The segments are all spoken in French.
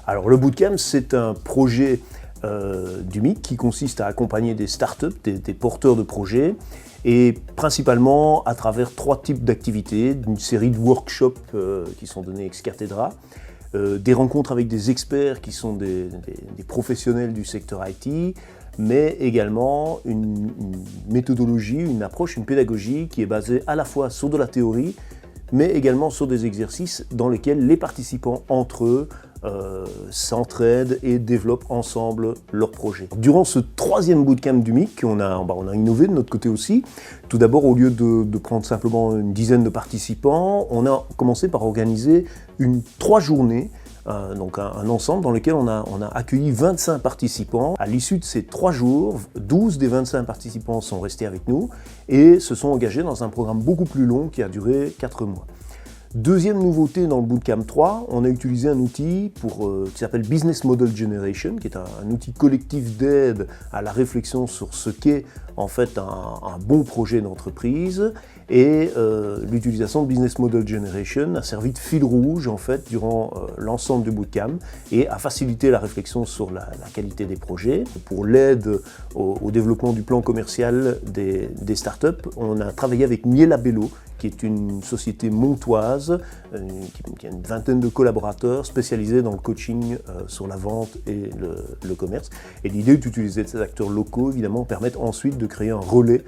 Alors le Bootcamp, c'est un projet du MIC qui consiste à accompagner des startups, des porteurs de projets, et principalement à travers 3 types d'activités, une série de workshops qui sont donnés ex cathedra, des rencontres avec des experts qui sont des professionnels du secteur IT, mais également une méthodologie, une approche, une pédagogie qui est basée à la fois sur de la théorie, mais également sur des exercices dans lesquels les participants entre eux s'entraident et développent ensemble leurs projets. Durant ce 3e bootcamp du MIC, on a innové de notre côté aussi. Tout d'abord, au lieu de prendre simplement une dizaine de participants, on a commencé par organiser 3 journées, donc un ensemble dans lequel on a accueilli 25 participants. À l'issue de ces 3 jours, 12 des 25 participants sont restés avec nous et se sont engagés dans un programme beaucoup plus long qui a duré 4 mois. Deuxième nouveauté dans le Bootcamp 3, on a utilisé un outil qui s'appelle Business Model Generation, qui est un outil collectif d'aide à la réflexion sur ce qu'est en fait un bon projet d'entreprise. Et l'utilisation de Business Model Generation a servi de fil rouge en fait durant l'ensemble du Bootcamp et a facilité la réflexion sur la qualité des projets. Pour l'aide au développement du plan commercial des startups, on a travaillé avec Mielabello, qui est une société montoise, qui a une vingtaine de collaborateurs spécialisés dans le coaching sur la vente et le commerce. Et l'idée d'utiliser ces acteurs locaux, évidemment, permettent ensuite de créer un relais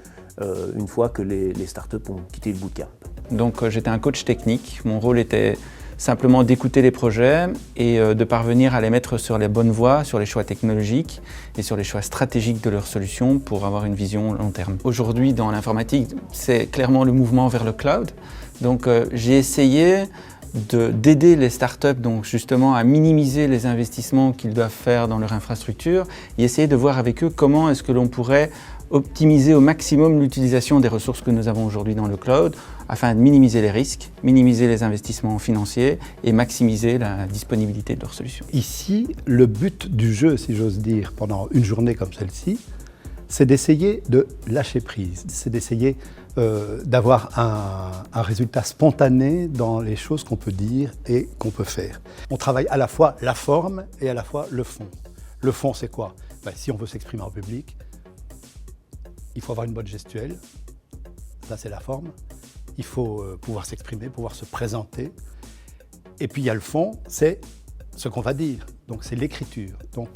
une fois que les startups ont quitté le bootcamp. Donc j'étais un coach technique, mon rôle était simplement d'écouter les projets et de parvenir à les mettre sur les bonnes voies, sur les choix technologiques et sur les choix stratégiques de leurs solutions pour avoir une vision long terme. Aujourd'hui, dans l'informatique, c'est clairement le mouvement vers le cloud. Donc j'ai essayé d'aider les startups donc justement à minimiser les investissements qu'ils doivent faire dans leur infrastructure et essayer de voir avec eux comment est-ce que l'on pourrait optimiser au maximum l'utilisation des ressources que nous avons aujourd'hui dans le cloud afin de minimiser les risques, minimiser les investissements financiers et maximiser la disponibilité de leurs solutions. Ici, le but du jeu, si j'ose dire, pendant une journée comme celle-ci, c'est d'essayer de lâcher prise, c'est d'essayer d'avoir un résultat spontané dans les choses qu'on peut dire et qu'on peut faire. On travaille à la fois la forme et à la fois le fond. Le fond, c'est quoi? Si on veut s'exprimer en public, il faut avoir une bonne gestuelle, ça c'est la forme. Il faut pouvoir s'exprimer, pouvoir se présenter. Et puis il y a le fond, c'est ce qu'on va dire, donc c'est l'écriture. Donc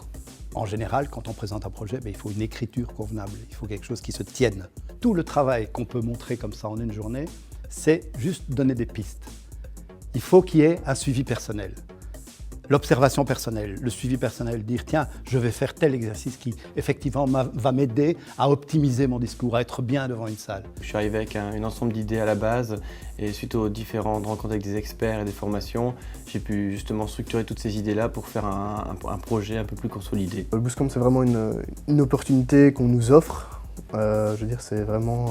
en général, quand on présente un projet, il faut une écriture convenable, il faut quelque chose qui se tienne. Tout le travail qu'on peut montrer comme ça en une journée, c'est juste donner des pistes. Il faut qu'il y ait un suivi personnel. L'observation personnelle, le suivi personnel, dire tiens, je vais faire tel exercice qui effectivement va m'aider à optimiser mon discours, à être bien devant une salle. Je suis arrivé avec un ensemble d'idées à la base et suite aux différentes rencontres avec des experts et des formations, j'ai pu justement structurer toutes ces idées-là pour faire un projet un peu plus consolidé. Le Bootcamp, c'est vraiment une opportunité qu'on nous offre. Je veux dire, c'est vraiment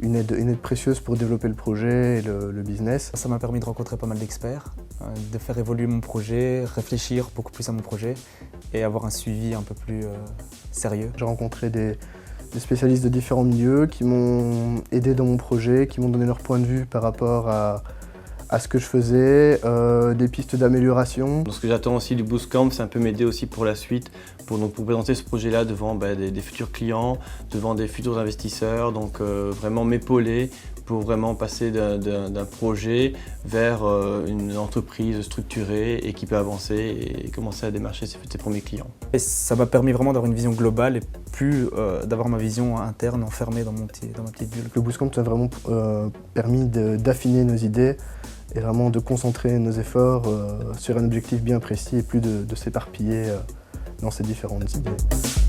une aide précieuse pour développer le projet et le business. Ça m'a permis de rencontrer pas mal d'experts, de faire évoluer mon projet, réfléchir beaucoup plus à mon projet et avoir un suivi un peu plus sérieux. J'ai rencontré des spécialistes de différents milieux qui m'ont aidé dans mon projet, qui m'ont donné leur point de vue par rapport à ce que je faisais, des pistes d'amélioration. Ce que j'attends aussi du Bootcamp, c'est un peu m'aider aussi pour la suite, pour présenter ce projet-là devant des futurs clients, devant des futurs investisseurs, donc vraiment m'épauler pour vraiment passer d'un projet vers une entreprise structurée et qui peut avancer et commencer à démarcher ses premiers clients. Et ça m'a permis vraiment d'avoir une vision globale et plus d'avoir ma vision interne enfermée dans ma petite bulle. Le Bootcamp a vraiment permis d'affiner nos idées et vraiment de concentrer nos efforts sur un objectif bien précis et plus de s'éparpiller dans ces différentes idées.